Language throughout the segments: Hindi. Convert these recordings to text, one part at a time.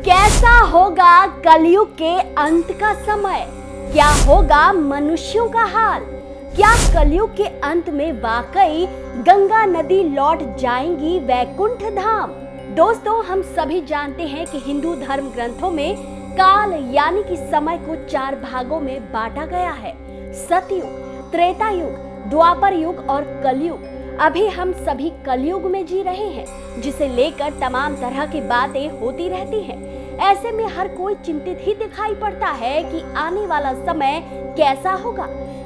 कैसा होगा कलयुग के अंत का समय? क्या होगा मनुष्यों का हाल? क्या कलयुग के अंत में वाकई गंगा नदी लौट जाएंगी वैकुंठ धाम? दोस्तों, हम सभी जानते हैं कि हिंदू धर्म ग्रंथों में काल यानी कि समय को 4 भागों में बांटा गया है। सतयुग, त्रेता युग, द्वापर युग और कलयुग। अभी हम सभी कलयुग में जी रहे हैं, जिसे लेकर तमाम तरह की बातें होती रहती हैं। ऐसे में हर कोई चिंतित ही दिखाई पड़ता है कि आने वाला समय कैसा होगा।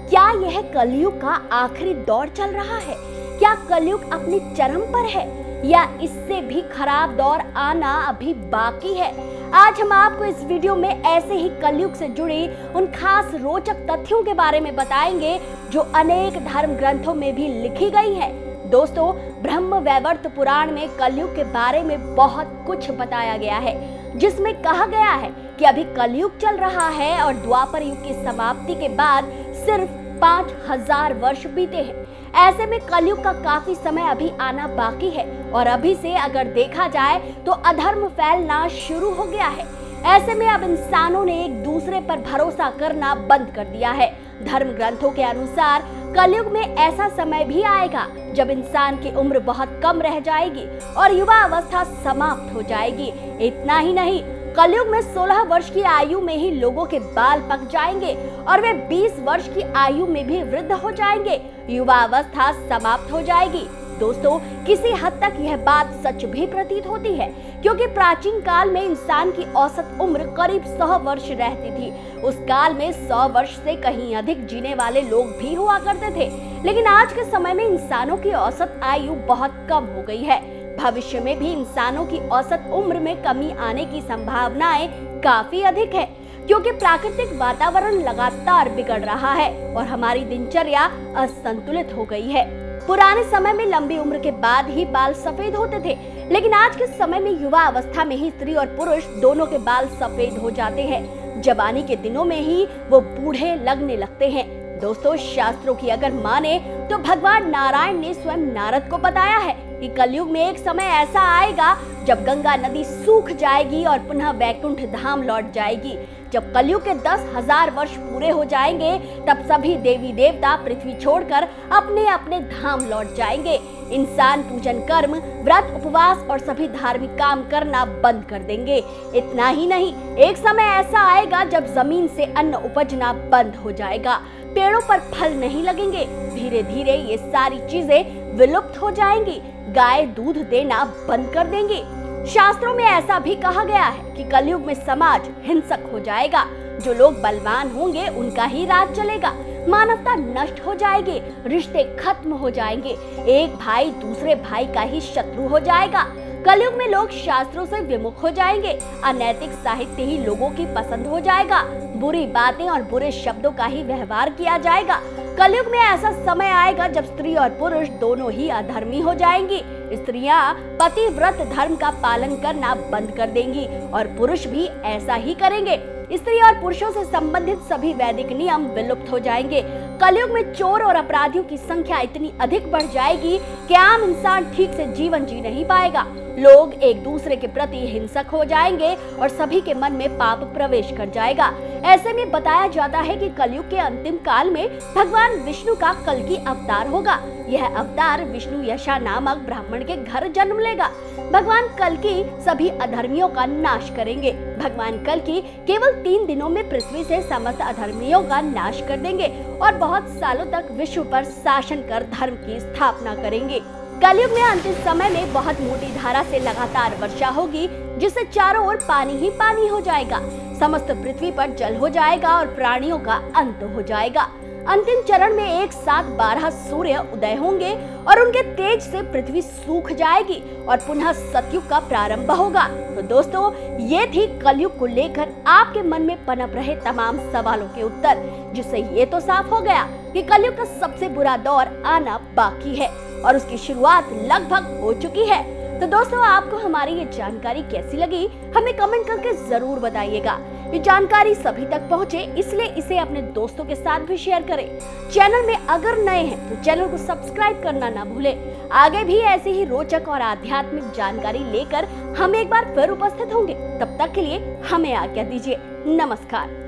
क्या यह कलयुग का आखिरी दौर चल रहा है? क्या कलयुग अपने चरम पर है या इससे भी खराब दौर आना अभी बाकी है? आज हम आपको इस वीडियो में ऐसे ही कलयुग से जुड़ी उन खास रोचक तथ्यों के बारे में बताएंगे जो अनेक धर्म ग्रंथों में भी लिखी गई है। दोस्तों, ब्रह्म वैवर्त पुराण में कलयुग के बारे में बहुत कुछ बताया गया है, जिसमें कहा गया है कि अभी कलयुग चल रहा है और द्वापर युग की समाप्ति के बाद सिर्फ 5000 वर्ष बीते हैं। ऐसे में कलयुग का काफी समय अभी आना बाकी है और अभी से अगर देखा जाए तो अधर्म फैलना शुरू हो गया है। ऐसे में अब इंसानों ने एक दूसरे पर भरोसा करना बंद कर दिया है। धर्म ग्रंथों के अनुसार कलयुग में ऐसा समय भी आएगा जब इंसान की उम्र बहुत कम रह जाएगी और युवा अवस्था समाप्त हो जाएगी। इतना ही नहीं, कलयुग में 16 वर्ष की आयु में ही लोगों के बाल पक जाएंगे और वे 20 वर्ष की आयु में भी वृद्ध हो जाएंगे। युवा अवस्था समाप्त हो जाएगी। दोस्तों, किसी हद तक यह बात सच भी प्रतीत होती है, क्योंकि प्राचीन काल में इंसान की औसत उम्र करीब 100 वर्ष रहती थी। उस काल में 100 वर्ष से कहीं अधिक जीने वाले लोग भी हुआ करते थे, लेकिन आज के समय में इंसानों की औसत आयु बहुत कम हो गई है। भविष्य में भी इंसानों की औसत उम्र में कमी आने की संभावनाएं काफी अधिक है, क्योंकि प्राकृतिक वातावरण लगातार बिगड़ रहा है और हमारी दिनचर्या असंतुलित हो गई है। पुराने समय में लंबी उम्र के बाद ही बाल सफेद होते थे, लेकिन आज के समय में युवा अवस्था में ही स्त्री और पुरुष दोनों के बाल सफेद हो जाते हैं। जवानी के दिनों में ही वो बूढ़े लगने लगते हैं। दोस्तों, शास्त्रों की अगर माने तो भगवान नारायण ने स्वयं नारद को बताया है कि कलयुग में एक समय ऐसा आएगा जब गंगा नदी सूख जाएगी और पुनः वैकुंठ धाम लौट जाएगी। जब कलयुग के 10,000 वर्ष पूरे हो जाएंगे, तब सभी देवी देवता पृथ्वी छोड़कर अपने अपने धाम लौट जाएंगे। इंसान पूजन कर्म, व्रत, उपवास और सभी धार्मिक काम करना बंद कर देंगे। इतना ही नहीं, एक समय ऐसा आएगा जब जमीन से अन्न उपजना बंद हो जाएगा, पेड़ों पर फल नहीं लगेंगे। धीरे धीरे ये सारी चीजें विलुप्त हो जाएंगी। गाय दूध देना बंद कर देंगी। शास्त्रों में ऐसा भी कहा गया है कि कलयुग में समाज हिंसक हो जाएगा। जो लोग बलवान होंगे उनका ही राज चलेगा। मानवता नष्ट हो जाएगी, रिश्ते खत्म हो जाएंगे, एक भाई दूसरे भाई का ही शत्रु हो जाएगा। कलयुग में लोग शास्त्रों से विमुख हो जाएंगे। अनैतिक साहित्य ही लोगों की पसंद हो जाएगा। बुरी बातें और बुरे शब्दों का ही व्यवहार किया जाएगा। कलयुग में ऐसा समय आएगा जब स्त्री और पुरुष दोनों ही अधर्मी हो जाएंगी। स्त्रियां पतिव्रत धर्म का पालन करना बंद कर देंगी और पुरुष भी ऐसा ही करेंगे। स्त्री और पुरुषों से संबंधित सभी वैदिक नियम विलुप्त हो जाएंगे। कलयुग में चोर और अपराधियों की संख्या इतनी अधिक बढ़ जाएगी कि आम इंसान ठीक से जीवन जी नहीं पाएगा। लोग एक दूसरे के प्रति हिंसक हो जाएंगे और सभी के मन में पाप प्रवेश कर जाएगा। ऐसे में बताया जाता है कि कलयुग के अंतिम काल में भगवान विष्णु का कल्कि अवतार होगा। यह अवतार विष्णु यशा नामक ब्राह्मण के घर जन्म लेगा। भगवान कल्कि सभी अधर्मियों का नाश करेंगे। भगवान कल्कि केवल 3 दिनों में पृथ्वी से समस्त अधर्मियों का नाश कर देंगे और बहुत सालों तक विश्व पर शासन कर धर्म की स्थापना करेंगे। कलयुग में अंतिम समय में बहुत मोटी धारा से लगातार वर्षा होगी, जिससे चारों ओर पानी ही पानी हो जाएगा। समस्त पृथ्वी पर जल हो जाएगा और प्राणियों का अंत हो जाएगा। अंतिम चरण में एक साथ 12 सूर्य उदय होंगे और उनके तेज से पृथ्वी सूख जाएगी और पुनः सतयुग का प्रारंभ होगा। तो दोस्तों, ये थी कलयुग को लेकर आपके मन में पनप रहे तमाम सवालों के उत्तर, जिससे ये तो साफ हो गया कि कलयुग का सबसे बुरा दौर आना बाकी है और उसकी शुरुआत लगभग हो चुकी है। तो दोस्तों, आपको हमारी ये जानकारी कैसी लगी, हमें कमेंट करके जरूर बताइएगा। ये जानकारी सभी तक पहुंचे, इसलिए इसे अपने दोस्तों के साथ भी शेयर करें। चैनल में अगर नए हैं तो चैनल को सब्सक्राइब करना ना भूलें। आगे भी ऐसी ही रोचक और आध्यात्मिक जानकारी लेकर हम एक बार फिर उपस्थित होंगे। तब तक के लिए हमें आज्ञा दीजिए। नमस्कार।